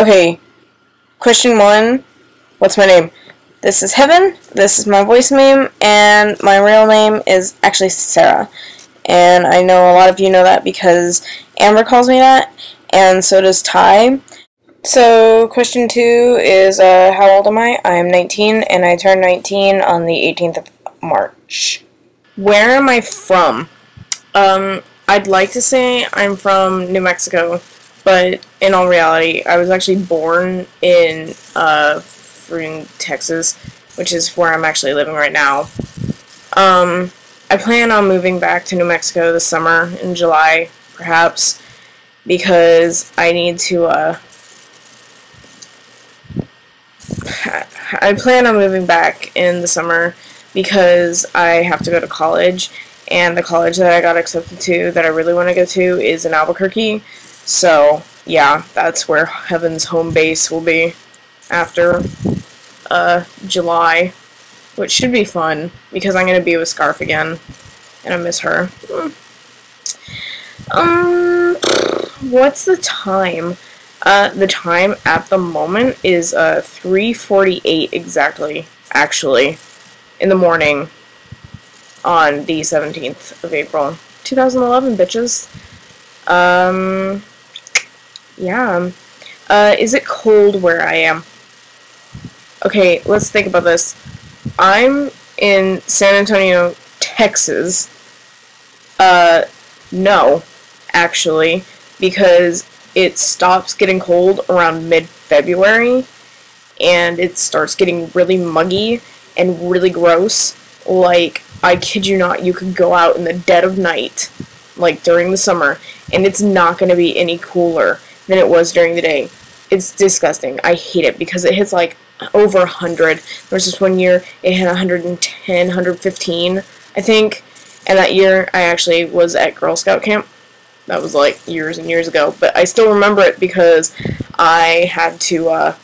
Okay, question 1. What's my name? This is Heaven, this is my voice name, and my real name is actually Sarah. And I know a lot of you know that because Amber calls me that, and so does Ty. So, question 2 is, how old am I? I am 19, and I turned 19 on the 18th of March. Where am I from? I'd like to say I'm from New Mexico, but in all reality, I was actually born in, Texas, which is where I'm actually living right now. I plan on moving back to New Mexico this summer, in July, perhaps, because I need to, I plan on moving back in the summer because I have to go to college, and the college that I got accepted to that I really want to go to is in Albuquerque. So, yeah, that's where Heaven's home base will be after July, which should be fun because I'm going to be with Scarf again, and I miss her. What's the time? The time at the moment is 3:48 exactly, actually, in the morning on the 17th of April, 2011, bitches. Yeah. Is it cold where I am? Okay, let's think about this. I'm in San Antonio, Texas. No, actually, because it stops getting cold around mid-February, and it starts getting really muggy and really gross. Like, I kid you not, you could go out in the dead of night, like during the summer, and it's not going to be any cooler than it was during the day. It's disgusting. I hate it because it hits like over 100. There was this one year it hit 110, 115, I think. And that year I actually was at Girl Scout camp. That was like years and years ago. But I still remember it because I had to,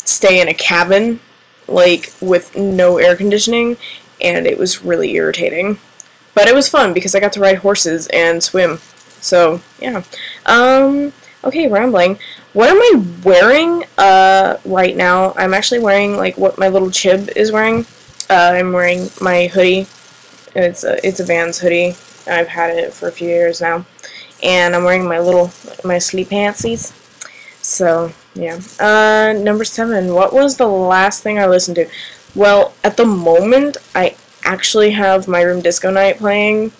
stay in a cabin, like, with no air conditioning. And it was really irritating. But it was fun because I got to ride horses and swim. So, yeah. Okay, rambling. What am I wearing, right now? I'm actually wearing, like, what my little chib is wearing. I'm wearing my hoodie. It's a Vans hoodie. I've had it for a few years now. And I'm wearing my sleep pantsies. So, yeah. Number 7. What was the last thing I listened to? Well, at the moment, I actually have My Room Disco Night playing,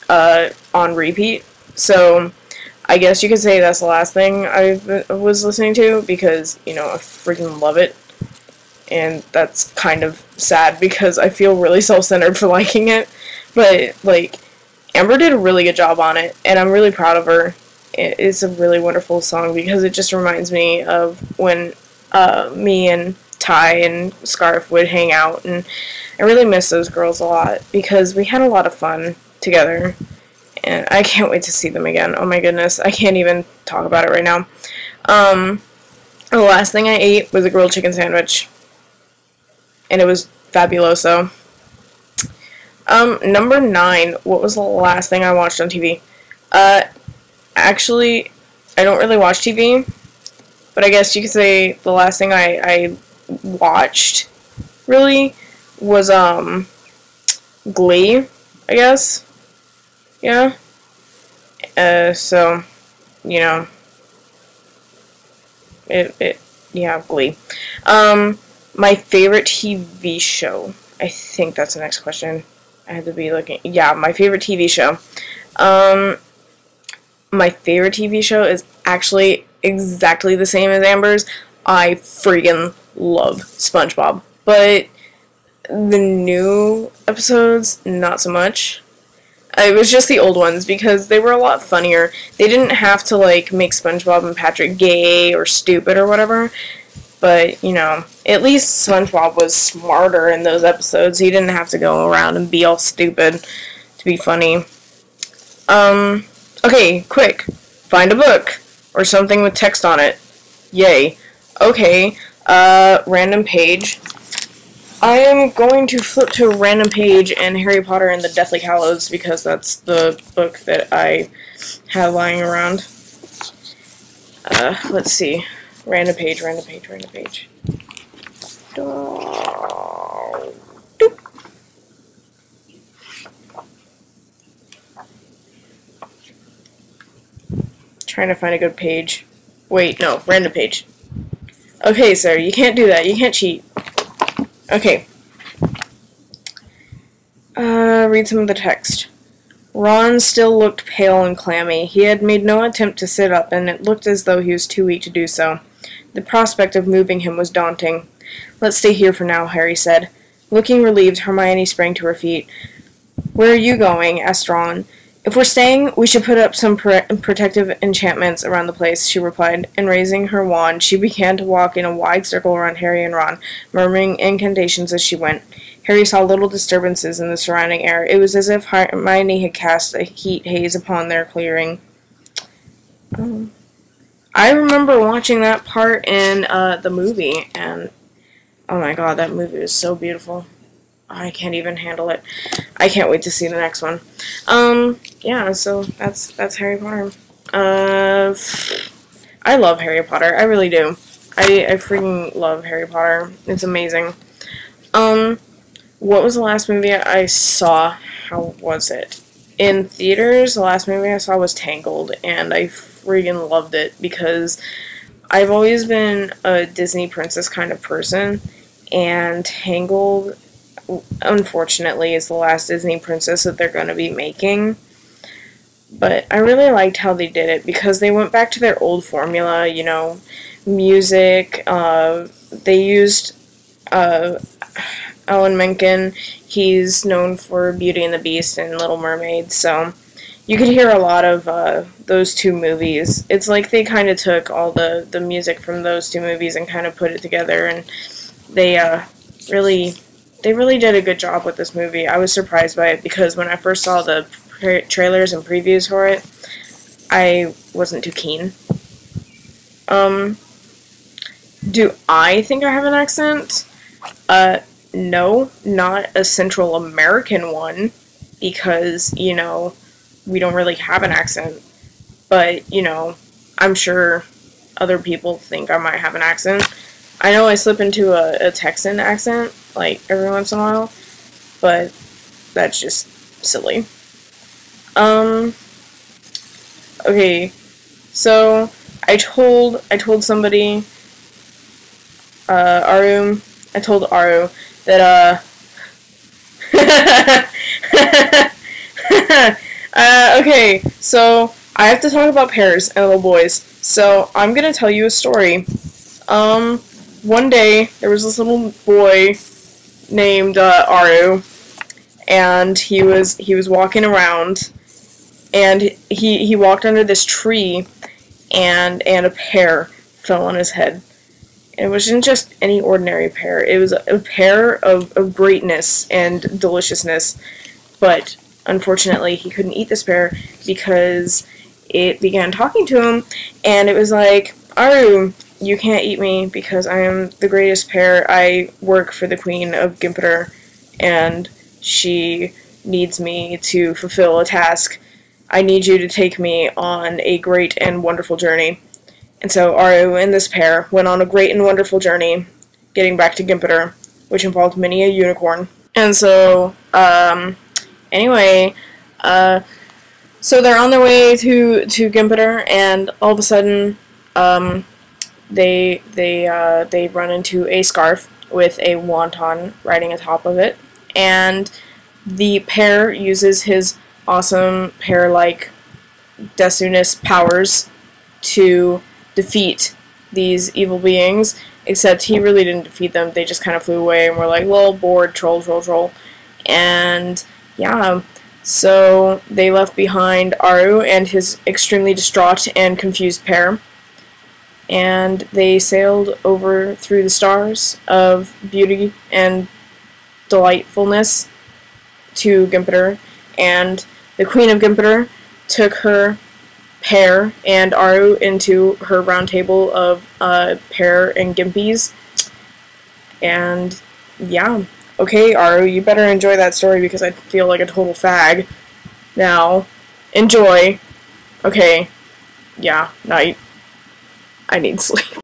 on repeat. So, I guess you could say that's the last thing I was listening to, because, I freaking love it. And that's kind of sad, because I feel really self-centered for liking it. But, like, Amber did a really good job on it, and I'm really proud of her. It's a really wonderful song, because it just reminds me of when, me and Ty and Scarf would hang out, and I really miss those girls a lot, because we had a lot of fun together. And I can't wait to see them again. Oh my goodness, I can't even talk about it right now. The last thing I ate was a grilled chicken sandwich. And it was fabuloso. Number 9, what was the last thing I watched on TV? Actually, I don't really watch TV. But I guess you could say the last thing I watched, really, was, Glee, I guess. Yeah. So, yeah, Glee. My favorite TV show. I think that's the next question. I had to be looking. Yeah, my favorite TV show. My favorite TV show is actually exactly the same as Amber's. I freaking love SpongeBob. But the new episodes, not so much. It was just the old ones, because they were a lot funnier. They didn't have to, like, make SpongeBob and Patrick gay or stupid or whatever. But, at least SpongeBob was smarter in those episodes. He didn't have to go around and be all stupid to be funny. Okay, quick. Find a book. Or something with text on it. Yay. Okay, random page. I am going to flip to a random page in Harry Potter and the Deathly Hallows, because that's the book that I have lying around. Let's see. Random page, random page, random page. Trying to find a good page. Wait, no, random page. Okay, sir, you can't do that. You can't cheat. Okay. Read some of the text. Ron still looked pale and clammy. He had made no attempt to sit up, and it looked as though he was too weak to do so. The prospect of moving him was daunting. "Let's stay here for now," Harry said. Looking relieved, Hermione sprang to her feet. "Where are you going?" asked Ron. "If we're staying, we should put up some protective enchantments around the place," she replied, and raising her wand, she began to walk in a wide circle around Harry and Ron, murmuring incantations as she went. Harry saw little disturbances in the surrounding air. It was as if Hermione had cast a heat haze upon their clearing. I remember watching that part in the movie, and oh my god, that movie was so beautiful. I can't even handle it. I can't wait to see the next one. Yeah, so that's Harry Potter. I love Harry Potter. I really do. I freaking love Harry Potter. It's amazing. What was the last movie I saw? How was it? In theaters, the last movie I saw was Tangled, and I freaking loved it because I've always been a Disney princess kind of person, and Tangled, unfortunately, is the last Disney princess that they're going to be making. But I really liked how they did it because they went back to their old formula, you know, music. They used Alan Menken. He's known for Beauty and the Beast and Little Mermaid, so you could hear a lot of those two movies. It's like they kind of took all the music from those two movies and kind of put it together, and they really did a good job with this movie. I was surprised by it because when I first saw the trailers and previews for it, I wasn't too keen. Do I think I have an accent? No, not a Central American one, because, you know, we don't really have an accent. But, you know, I'm sure other people think I might have an accent. I know I slip into a Texan accent, like, every once in a while, but that's just silly. Okay, so I told somebody, Aru, I told Aru that, okay, so I have to talk about pears and little boys. So I'm gonna tell you a story. One day there was this little boy named Aru, and he was walking around, and he walked under this tree, and a pear fell on his head. It wasn't just any ordinary pear. It was a pear of greatness and deliciousness. But unfortunately, he couldn't eat this pear because it began talking to him, and it was like, "Aru, you can't eat me because I am the greatest pear. I work for the Queen of Gimpeter, and she needs me to fulfill a task. I need you to take me on a great and wonderful journey." And so Aru and this pair went on a great and wonderful journey, getting back to Gimpeter, which involved many a unicorn. And so, anyway, so they're on their way to Gimpeter, and all of a sudden, they run into a scarf with a wonton riding atop of it, and the pair uses his awesome pair-like Desunus powers to defeat these evil beings, except he really didn't defeat them. They just kind of flew away and were like, "Lol, bored, troll." And yeah, so they left behind Aru and his extremely distraught and confused pair, and they sailed over through the stars of beauty and delightfulness to Gimpeter, and the Queen of Gimpeter took her pair and Aru into her round table of pear and Gimpies. And yeah, okay, Aru, you better enjoy that story because I feel like a total fag. Now, enjoy. Okay, yeah, night. I need sleep.